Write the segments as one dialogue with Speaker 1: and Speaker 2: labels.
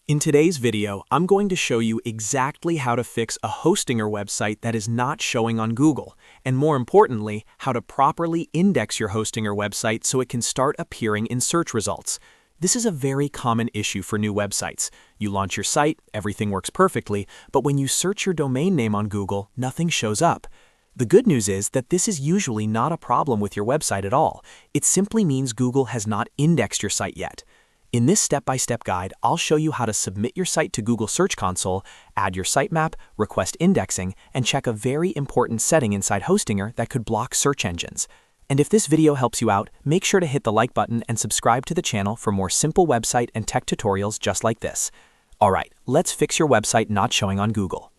Speaker 1: In today's video, I'm going to show you exactly how to fix a Hostinger website that is not showing on Google, and more importantly, how to properly index your Hostinger website so it can start appearing in search results. This is a very common issue for new websites. You launch your site, everything works perfectly, but when you search your domain name on Google, nothing shows up. The good news is that this is usually not a problem with your website at all. It simply means Google has not indexed your site yet. In this step-by-step guide, I'll show you how to submit your site to Google Search Console, add your sitemap, request indexing, and check a very important setting inside Hostinger that could block search engines. And if this video helps you out, make sure to hit the like button and subscribe to the channel for more simple website and tech tutorials just like this. Alright, let's fix your website not showing on Google.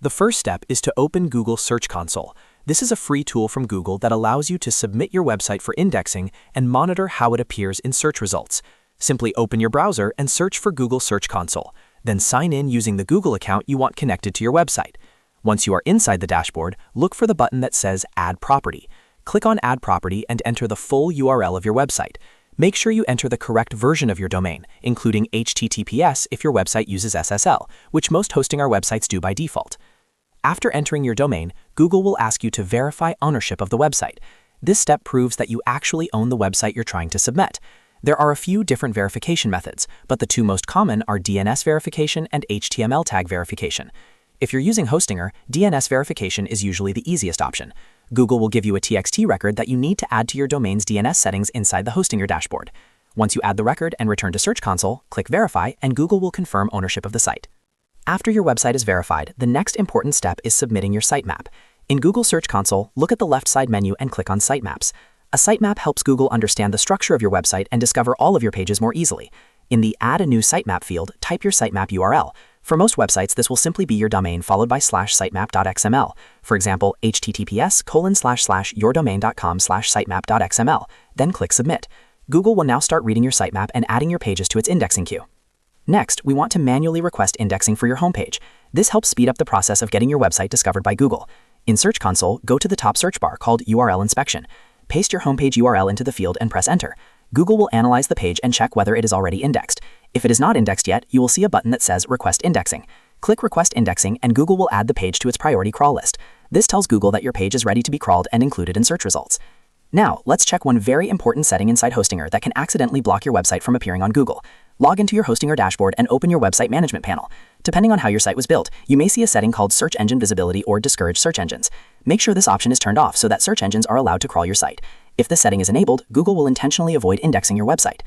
Speaker 1: The first step is to open Google Search Console. This is a free tool from Google that allows you to submit your website for indexing and monitor how it appears in search results. Simply open your browser and search for Google Search Console. Then sign in using the Google account you want connected to your website. Once you are inside the dashboard, look for the button that says Add Property. Click on Add Property and enter the full URL of your website. Make sure you enter the correct version of your domain, including HTTPS if your website uses SSL, which most Hostinger websites do by default. After entering your domain, Google will ask you to verify ownership of the website. This step proves that you actually own the website you're trying to submit. There are a few different verification methods, but the two most common are DNS verification and HTML tag verification. If you're using Hostinger, DNS verification is usually the easiest option. Google will give you a TXT record that you need to add to your domain's DNS settings inside the Hostinger dashboard. Once you add the record and return to Search Console, click Verify, and Google will confirm ownership of the site. After your website is verified, the next important step is submitting your sitemap. In Google Search Console, look at the left side menu and click on Sitemaps. A sitemap helps Google understand the structure of your website and discover all of your pages more easily. In the Add a New Sitemap field, type your sitemap URL. For most websites, this will simply be your domain followed by /sitemap.xml. For example, https://yourdomain.com/sitemap.xml. Then click Submit. Google will now start reading your sitemap and adding your pages to its indexing queue. Next, we want to manually request indexing for your homepage. This helps speed up the process of getting your website discovered by Google. In Search Console, go to the top search bar called URL Inspection. Paste your homepage URL into the field and press Enter. Google will analyze the page and check whether it is already indexed. If it is not indexed yet, you will see a button that says Request Indexing. Click Request Indexing and Google will add the page to its priority crawl list. This tells Google that your page is ready to be crawled and included in search results. Now, let's check one very important setting inside Hostinger that can accidentally block your website from appearing on Google. Log into your Hostinger dashboard and open your website management panel. Depending on how your site was built, you may see a setting called Search Engine Visibility or Discourage Search Engines. Make sure this option is turned off so that search engines are allowed to crawl your site. If this setting is enabled, Google will intentionally avoid indexing your website.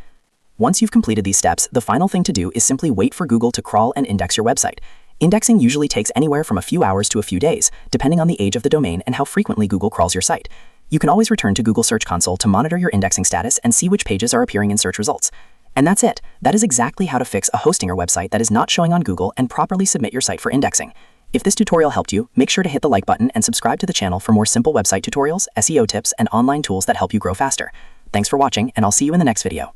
Speaker 1: Once you've completed these steps, the final thing to do is simply wait for Google to crawl and index your website. Indexing usually takes anywhere from a few hours to a few days, depending on the age of the domain and how frequently Google crawls your site. You can always return to Google Search Console to monitor your indexing status and see which pages are appearing in search results. And that's it. That is exactly how to fix a Hostinger website that is not showing on Google and properly submit your site for indexing. If this tutorial helped you, make sure to hit the like button and subscribe to the channel for more simple website tutorials, SEO tips, and online tools that help you grow faster. Thanks for watching, and I'll see you in the next video.